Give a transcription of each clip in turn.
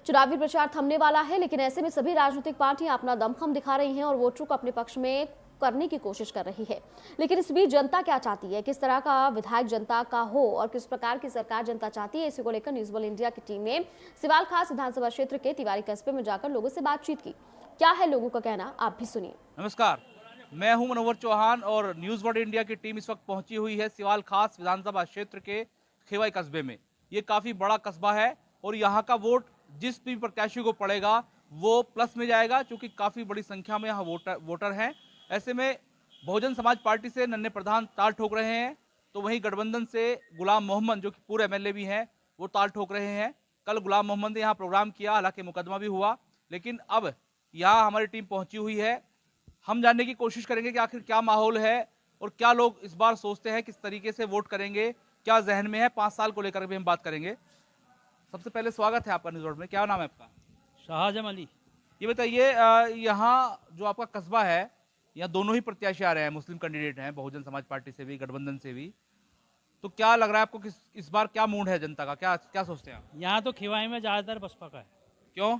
चुनावी प्रचार थमने वाला है, लेकिन ऐसे में सभी राजनीतिक पार्टियां अपना दमखम दिखा रही हैं और वोटरों को अपने पक्ष में करने की कोशिश कर रही है। लेकिन इस बीच जनता क्या चाहती है, किस तरह का विधायक जनता का हो और किस प्रकार की सरकार जनता चाहती है, इसी को लेकर न्यूज वर्ल्ड इंडिया की टीम ने सिवाल खास विधानसभा क्षेत्र के तिवारी कस्बे में जाकर लोगों से बातचीत की। क्या है लोगों का कहना, आप भी सुनिए। नमस्कार, मैं हूं मनोहर चौहान और न्यूज वर्ल्ड इंडिया की टीम इस वक्त पहुंची हुई है सिवाल खास विधानसभा क्षेत्र के खेवाई कस्बे में। ये काफी बड़ा कस्बा है और यहाँ का वोट जिस भी प्रत्याशी को पड़ेगा वो प्लस में जाएगा, क्योंकि काफी बड़ी संख्या में यहाँ वोटर हैं। ऐसे में बहुजन समाज पार्टी से नन्हे प्रधान ताल ठोक रहे हैं, तो वहीं गठबंधन से गुलाम मोहम्मद, जो कि पूर्व एमएलए भी हैं, वो ताल ठोक रहे हैं। कल गुलाम मोहम्मद ने यहाँ प्रोग्राम किया, हालांकि मुकदमा भी हुआ, लेकिन अब यहाँ हमारी टीम पहुंची हुई है। हम जानने की कोशिश करेंगे कि आखिर क्या माहौल है और क्या लोग इस बार सोचते हैं, किस तरीके से वोट करेंगे, क्या जहन में है। 5 साल को लेकर भी हम बात करेंगे। सबसे पहले स्वागत है आपका न्यूज वर्ल्ड में। क्या नाम है आपका? शाहजम अली। ये बताइए, यहाँ जो आपका कस्बा है, यहाँ दोनों ही प्रत्याशी आ रहे हैं, मुस्लिम कैंडिडेट हैं, बहुजन समाज पार्टी से भी, गठबंधन से भी। तो क्या लग रहा है आपको, इस बार क्या मूड है जनता का, क्या क्या सोचते हैं आप? यहाँ तो खिवाई में ज़्यादातर बसपा का है। क्यों?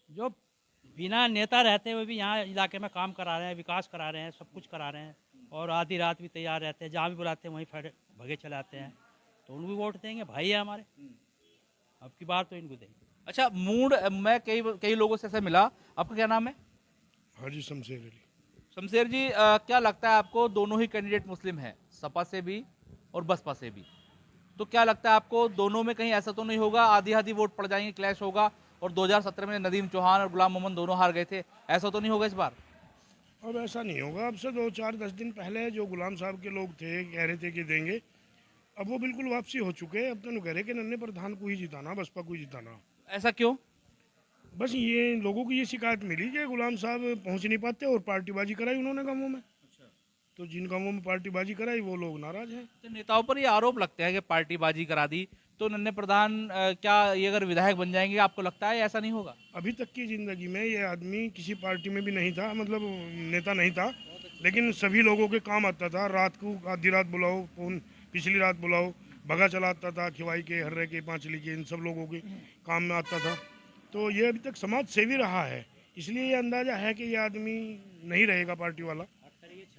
जो बिना नेता रहते हुए भी यहाँ इलाके में काम करा रहे हैं, विकास करा रहे हैं, सब कुछ करा रहे हैं, और आधी रात भी तैयार रहते हैं, जहाँ भी बुलाते हैं वहीं भगे चले आते हैं, तो उनको भी वोट देंगे। भाई है हमारे, अब की बार तो इनको देंगे। अच्छा, मूड, मैं कई लोगों से ऐसे मिला। आपका क्या नाम है? हाजी शमशेर अली। शमशेर जी, क्या लगता है आपको, दोनों ही कैंडिडेट मुस्लिम हैं, सपा से भी और बसपा से भी, तो क्या लगता है आपको दोनों में कहीं ऐसा तो नहीं होगा आधी आधी वोट पड़ जाएंगे, क्लैश होगा? और 2017 में नदीम चौहान और गुलाम मोहम्मद दोनों हार गए थे, ऐसा तो नहीं होगा इस बार? अब ऐसा नहीं होगा। अब से 2-4-10 दिन पहले जो गुलाम साहब के लोग थे, कह रहे थे कि देंगे, अब वो बिल्कुल वापसी हो चुके हैं। अब तो कह रहे कि नन्हे प्रधान को ही जिताना, बसपा को ही जिताना। ऐसा क्यों? बस ये लोगों की ये शिकायत मिली कि गुलाम साहब पहुंच नहीं पाते और पार्टीबाजी कराई उन्होंने गाँवों में। तो जिन गाँवों में पार्टीबाजी कराई वो लोग नाराज हैं। तो नेताओं पर ये आरोप लगते हैं कि पार्टीबाजी करा दी, तो नन्हे प्रधान क्या ये अगर विधायक बन जाएंगे, आपको लगता है ऐसा नहीं होगा? अभी तक की ज़िंदगी में ये आदमी किसी पार्टी में भी नहीं था, मतलब नेता नहीं था, लेकिन सभी लोगों के काम आता था। रात को आधी रात बुलाओ, पिछली रात बुलाओ, भगा चलाता था, खिवाई के, हर्रे के, पांचली के, इन सब लोगों के काम में आता था। तो ये अभी तक समाज सेवी रहा है, इसलिए ये अंदाज़ा है कि ये आदमी नहीं रहेगा पार्टी वाला।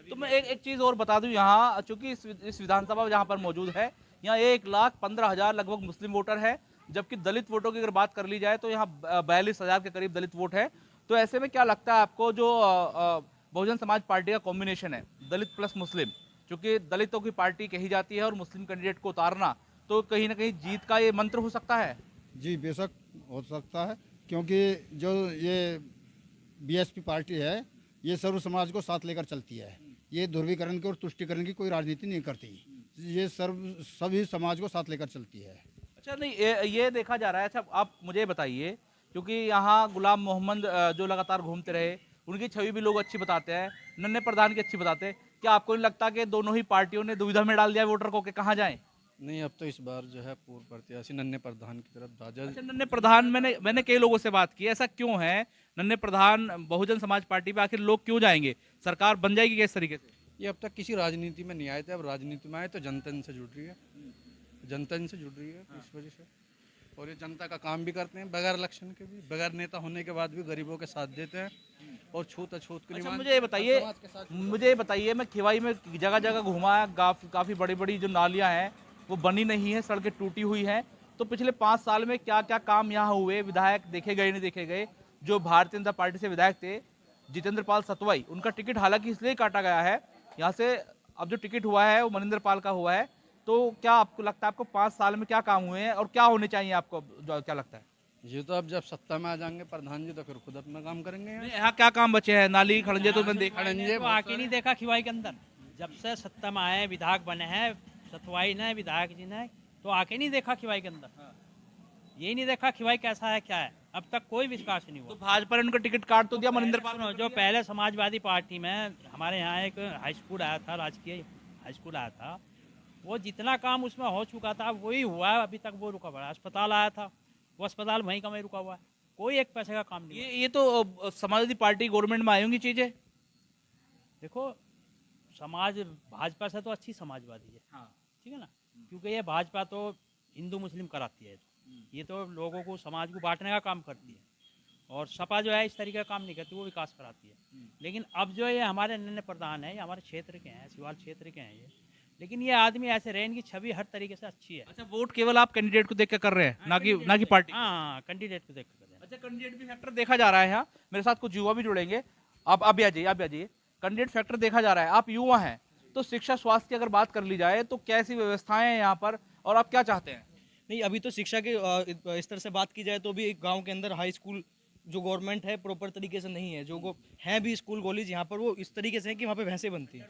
तो मैं एक चीज़ और बता दूं, यहाँ चूंकि इस विधानसभा जहाँ पर मौजूद है, यहाँ 1,15,000 लगभग मुस्लिम वोटर है, जबकि दलित वोटों की अगर बात कर ली जाए तो यहाँ 42,000 के करीब दलित वोट है। तो ऐसे में क्या लगता है आपको, जो बहुजन समाज पार्टी का कॉम्बिनेशन है, दलित प्लस मुस्लिम, चूंकि दलितों की पार्टी कही जाती है और मुस्लिम कैंडिडेट को उतारना, तो कहीं ना कहीं जीत का ये मंत्र हो सकता है? जी बेशक हो सकता है, क्योंकि जो ये बीएसपी पार्टी है ये सर्व समाज को साथ लेकर चलती है। ये ध्रुवीकरण की और तुष्टिकरण की कोई राजनीति नहीं करती। ये सभी समाज को साथ लेकर चलती है। अच्छा, नहीं ये देखा जा रहा है। अच्छा, आप मुझे बताइए, क्योंकि यहाँ गुलाम मोहम्मद जो लगातार घूमते रहे, उनकी छवि भी लोग अच्छी बताते हैं, नन्हे प्रधान की अच्छी बताते हैं। क्या आपको नहीं लगता कि दोनों ही पार्टियों ने दुविधा में डाल दिया वोटर को कि कहाँ जाएं? नहीं, अब तो इस बार जो है पूर्व प्रत्याशी नन्हे प्रधान की तरफ दाजा। अच्छा, नन्हे प्रधान, मैंने कई लोगों से बात की, ऐसा क्यों है? नन्हे प्रधान बहुजन समाज पार्टी पे आखिर लोग क्यों जाएंगे? सरकार बन जाएगी किस तरीके से? ये अब तक किसी राजनीति में नहीं आए थे, अब राजनीति में आए तो जनता इनसे जुड़ रही है, जनता इनसे जुड़ रही है इस वजह से। और ये जनता का काम भी करते हैं बगैर इलेक्शन के भी, बगैर नेता होने के बाद भी गरीबों के साथ देते हैं और छूत अछूत के अच्छा, लिए। मुझे बताइए, मैं खिवाई में जगह जगह घूमा है, काफ़ी बड़ी बड़ी जो नालियाँ हैं वो बनी नहीं है, सड़कें टूटी हुई हैं। तो पिछले 5 साल में क्या क्या काम यहाँ हुए, विधायक देखे गए नहीं देखे गए? जो भारतीय जनता पार्टी से विधायक थे जितेंद्र पाल सतवाई, उनका टिकट हालांकि इसलिए काटा गया है यहाँ से, अब जो टिकट हुआ है वो मनिंदर पाल का हुआ है। तो क्या आपको लगता है, आपको 5 साल में क्या काम हुए हैं और क्या होने चाहिए आपको, क्या लगता है? ये तो अब जब सत्ता में आ जाएंगे प्रधान जी तो फिर खुद अपना काम करेंगे। यहाँ क्या काम बचे हैं? नाली खड़ंजे तो मैंने देखा। खड़ंजे तो आके नहीं देखा खिवाई के अंदर, जब से सत्ता में आए, विधायक बने हैं सतवाई ने, विधायक जी ने, तो आके नहीं देखा खिवाई के अंदर। यही नहीं देखा खिवाई कैसा है, क्या है, अब तक कोई विकास नहीं हुआ। तो भाजपा ने उनका टिकट काट तो दिया, मनिंदर पाल सुनो, जो पहले समाजवादी पार्टी में हमारे यहाँ एक हाई स्कूल आया था, राजकीय हाई स्कूल आया था, वो जितना काम उसमें हो चुका था वही हुआ है, अभी तक वो रुका हुआ है। अस्पताल आया था, वो अस्पताल वहीं का वहीं रुका हुआ है, कोई एक पैसे का काम नहीं। ये तो समाजवादी पार्टी गवर्नमेंट में आई होंगी चीजें। देखो, समाज भाजपा से तो अच्छी समाजवादी है, हाँ। ठीक है ना, क्योंकि ये भाजपा तो हिंदू मुस्लिम कराती है, ये तो लोगों को, समाज को बांटने का काम करती है। और सपा जो है इस तरीके का काम नहीं करती, वो विकास कराती है। लेकिन अब जो ये हमारे निर्णय प्रधान है, ये हमारे क्षेत्र के हैं, सिवाल क्षेत्र के हैं ये, लेकिन ये आदमी ऐसे रहे, इनकी छवि हर तरीके से अच्छी है। अच्छा, वोट केवल आप कैंडिडेट को देख कर रहे हैं, ना कि पार्टी? हाँ, कैंडिडेट को देख कर। अच्छा, कैंडिडेट भी फैक्टर देखा जा रहा है यहाँ। मेरे साथ कुछ युवा भी जुड़ेंगे। आप भी आ जाइए। कैंडिडेट फैक्टर देखा जा रहा है, आप युवा हैं, तो शिक्षा स्वास्थ्य की अगर बात कर ली जाए तो कैसी व्यवस्थाएं हैं यहाँ पर, और आप क्या चाहते हैं? नहीं, अभी तो शिक्षा के स्तर से बात की जाए तो भी गांव के अंदर हाई स्कूल जो गवर्नमेंट है प्रॉपर तरीके से नहीं है। जो हैं भी स्कूल कॉलेज यहाँ पर, वो इस तरीके से है कि वहाँ पे भैंसें बनती हैं।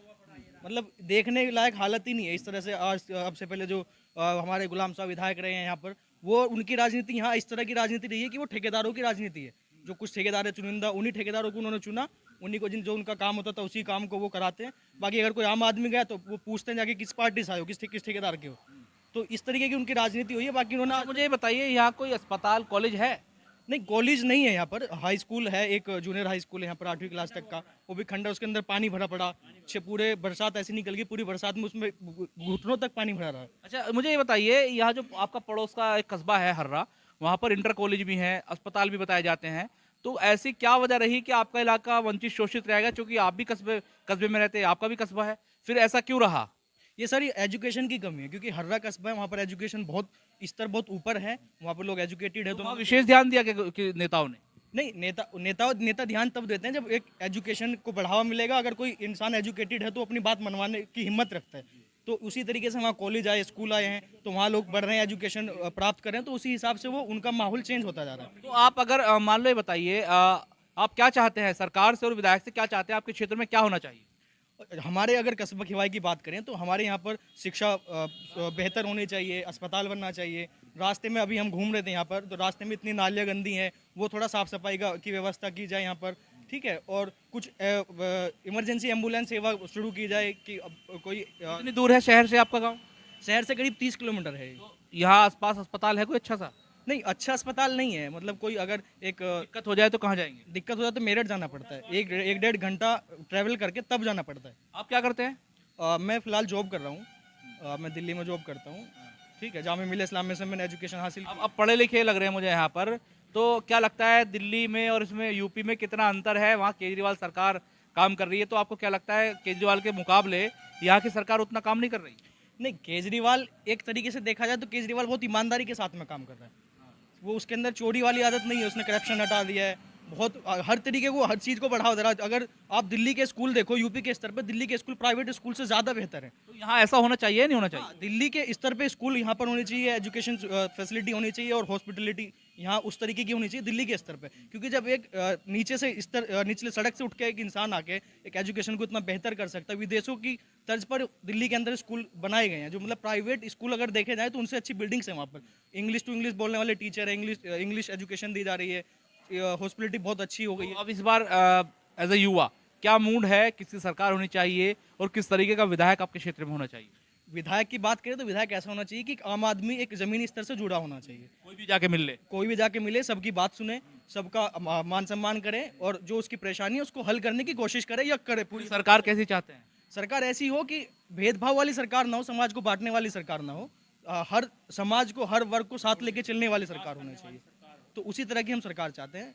मतलब देखने लायक हालत ही नहीं है। इस तरह से आज अब से पहले जो हमारे गुलाम साहब विधायक रहे हैं यहाँ पर, वो उनकी राजनीति यहाँ इस तरह की राजनीति रही है कि वो ठेकेदारों की राजनीति है। जो कुछ ठेकेदार है चुनिंदा, उन्हीं ठेकेदारों को उन्होंने चुना, उन्हीं को जो उनका काम होता था उसी काम को वो कराते हैं। बाकी अगर कोई आम आदमी गया तो वो पूछते हैं जाके किस पार्टी से आए हो, किस ठेकेदार के हो। तो इस तरीके की उनकी राजनीति हुई है। बाकी उन्होंने मुझे ये बताइए, यहाँ कोई अस्पताल कॉलेज है? नहीं, कॉलेज नहीं है यहाँ पर। हाई स्कूल है, एक जूनियर हाई स्कूल है यहाँ पर 8वीं क्लास तक का, वो भी खंडर, उसके अंदर पानी भरा पड़ा। पूरे बरसात ऐसी निकल गई, पूरी बरसात में उसमें घुटनों तक पानी भरा रहा। अच्छा, मुझे ये बताइए, यहाँ जो आपका पड़ोस का एक कस्बा है हर्रा, वहाँ पर इंटर कॉलेज भी है, अस्पताल भी बताए जाते हैं, तो ऐसी क्या वजह रही कि आपका इलाका वंचित शोषित रहेगा? क्योंकि आप भी कस्बे में रहते हैं, आपका भी कस्बा है, फिर ऐसा क्यों रहा? ये सारी एजुकेशन की कमी है, क्योंकि हर्रा कस्बा है, वहाँ पर एजुकेशन स्तर बहुत ऊपर है, वहाँ पर लोग एजुकेटेड है। तो विशेष ध्यान दिया कि नेताओं ने? नहीं, नेता ध्यान तब देते हैं जब एक एजुकेशन को बढ़ावा मिलेगा। अगर कोई इंसान एजुकेटेड है तो अपनी बात मनवाने की हिम्मत रखता है। तो उसी तरीके से वहाँ कॉलेज आए, स्कूल आए हैं, तो वहाँ लोग बढ़ रहे हैं, एजुकेशन प्राप्त कर रहे हैं, तो उसी हिसाब से वो उनका माहौल चेंज होता जा रहा है। तो आप अगर मान लो, ये बताइए, आप क्या चाहते हैं सरकार से और विधायक से, क्या चाहते हैं? आपके क्षेत्र में क्या होना चाहिए? हमारे अगर कस्बा खिवाई की बात करें तो हमारे यहाँ पर शिक्षा बेहतर होनी चाहिए, अस्पताल बनना चाहिए। रास्ते में अभी हम घूम रहे थे यहाँ पर, तो रास्ते में इतनी नालियाँ गंदी हैं, वो थोड़ा साफ सफाई की व्यवस्था की जाए यहाँ पर, ठीक है। और कुछ इमरजेंसी एम्बुलेंस सेवा शुरू की जाए कि कोई कितनी दूर है शहर से आपका गाँव? शहर से करीब 30 किलोमीटर है। यहाँ आसपास अस्पताल है कोई अच्छा सा? नहीं, अच्छा अस्पताल नहीं है। मतलब कोई अगर एक दिक्कत हो जाए तो कहाँ जाएंगे? दिक्कत हो जाए तो मेरठ जाना पड़ता है, एक डेढ़ घंटा ट्रैवल करके तब जाना पड़ता है। आप क्या करते हैं? मैं फिलहाल जॉब कर रहा हूँ, मैं दिल्ली में जॉब करता हूँ, ठीक है। जामिया मिल्लिया इस्लामिया से मैंने एजुकेशन हासिल की। अब पढ़े लिखे लग रहे हैं मुझे यहाँ पर, तो क्या लगता है दिल्ली में और इसमें यूपी में कितना अंतर है? वहाँ केजरीवाल सरकार काम कर रही है, तो आपको क्या लगता है केजरीवाल के मुकाबले यहाँ की सरकार उतना काम नहीं कर रही? नहीं, केजरीवाल एक तरीके से देखा जाए तो केजरीवाल बहुत ईमानदारी के साथ में काम कर रहा है। वो उसके अंदर चोरी वाली आदत नहीं है, उसने करप्शन हटा दिया है, बहुत हर तरीके को, हर चीज़ को बढ़ावा दे रहा है। अगर आप दिल्ली के स्कूल देखो, यूपी के स्तर पर दिल्ली के स्कूल प्राइवेट स्कूल से ज़्यादा बेहतर है। तो यहाँ ऐसा होना चाहिए, नहीं होना चाहिए? दिल्ली के स्तर पे स्कूल यहाँ पर होनी चाहिए, एजुकेशन फैसिलिटी होनी चाहिए और हॉस्पिटलिटी यहाँ उस तरीके की होनी चाहिए दिल्ली के स्तर पे। क्योंकि जब एक नीचे से निचले सड़क से उठ के एक इंसान आके एक एजुकेशन को इतना बेहतर कर सकता है, विदेशों की तर्ज पर दिल्ली के अंदर स्कूल बनाए गए हैं, जो मतलब प्राइवेट स्कूल अगर देखे जाए तो उनसे अच्छी बिल्डिंग्स हैं वहाँ पर। इंग्लिश टू इंग्लिश बोलने वाले टीचर है, इंग्लिश एजुकेशन दी जा रही है, हॉस्पिटलिटी बहुत अच्छी हो गई है। अब इस बार एज ए युवा क्या मूड है, किसकी सरकार होनी चाहिए और किस तरीके का विधायक आपके क्षेत्र में होना चाहिए? विधायक की बात करें तो विधायक ऐसा होना चाहिए कि आम आदमी एक जमीनी स्तर से जुड़ा होना चाहिए। कोई भी जाके मिल ले, कोई भी जाके मिले, सबकी बात सुने, सबका मान सम्मान करे और जो उसकी परेशानी है उसको हल करने की कोशिश करे या करे। पूरी सरकार कैसी चाहते हैं? सरकार ऐसी हो कि भेदभाव वाली सरकार ना हो, समाज को बांटने वाली सरकार ना हो, हर समाज को, हर वर्ग को साथ लेके चलने वाली सरकार होनी चाहिए। तो उसी तरह की हम सरकार चाहते हैं।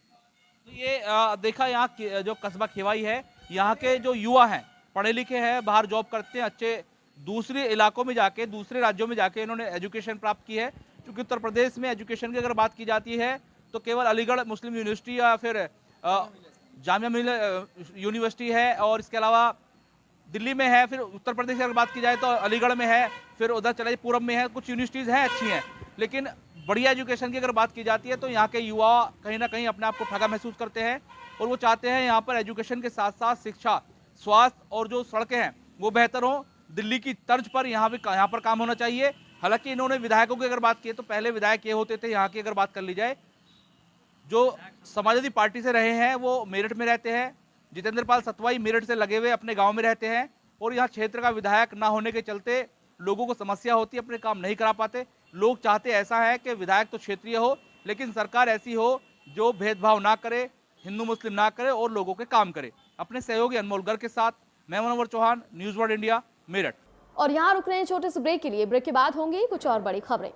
तो ये देखा, यहाँ जो कस्बा खिवाई है, यहाँ के जो युवा हैं, पढ़े लिखे हैं, बाहर जॉब करते हैं, अच्छे दूसरे इलाकों में जाके, दूसरे राज्यों में जाके इन्होंने एजुकेशन प्राप्त की है। क्योंकि उत्तर प्रदेश में एजुकेशन की अगर बात की जाती है तो केवल अलीगढ़ मुस्लिम यूनिवर्सिटी या फिर जामिया मिल्लिया यूनिवर्सिटी है, और इसके अलावा दिल्ली में है। फिर उत्तर प्रदेश की अगर बात की जाए तो अलीगढ़ में है, फिर उधर चले पूरब में है, कुछ यूनिवर्सिटीज़ हैं अच्छी हैं। लेकिन बढ़िया एजुकेशन की अगर बात की जाती है तो यहाँ के युवा कहीं ना कहीं अपने आप को ठगा महसूस करते हैं, और वो चाहते हैं यहाँ पर एजुकेशन के साथ साथ शिक्षा, स्वास्थ्य और जो सड़कें हैं वो बेहतर हों। दिल्ली की तर्ज पर यहाँ पर काम होना चाहिए। हालांकि इन्होंने विधायकों की अगर बात की तो पहले विधायक ये होते थे, यहाँ की अगर बात कर ली जाए, जो समाजवादी पार्टी से रहे हैं वो मेरठ में रहते हैं। जितेंद्र पाल सतवाई मेरठ से लगे हुए अपने गांव में रहते हैं, और यहाँ क्षेत्र का विधायक ना होने के चलते लोगों को समस्या होती है, अपने काम नहीं करा पाते। लोग चाहते ऐसा है कि विधायक तो क्षेत्रीय हो, लेकिन सरकार ऐसी हो जो भेदभाव ना करे, हिंदू मुस्लिम ना करे और लोगों के काम करे। अपने सहयोगी अनमोल गर्ग के साथ मैं Manowar Chauhan, news world India, Meerut. और यहाँ रुक रहे हैं छोटे से ब्रेक के लिए। ब्रेक के बाद होंगी कुछ और बड़ी खबरें।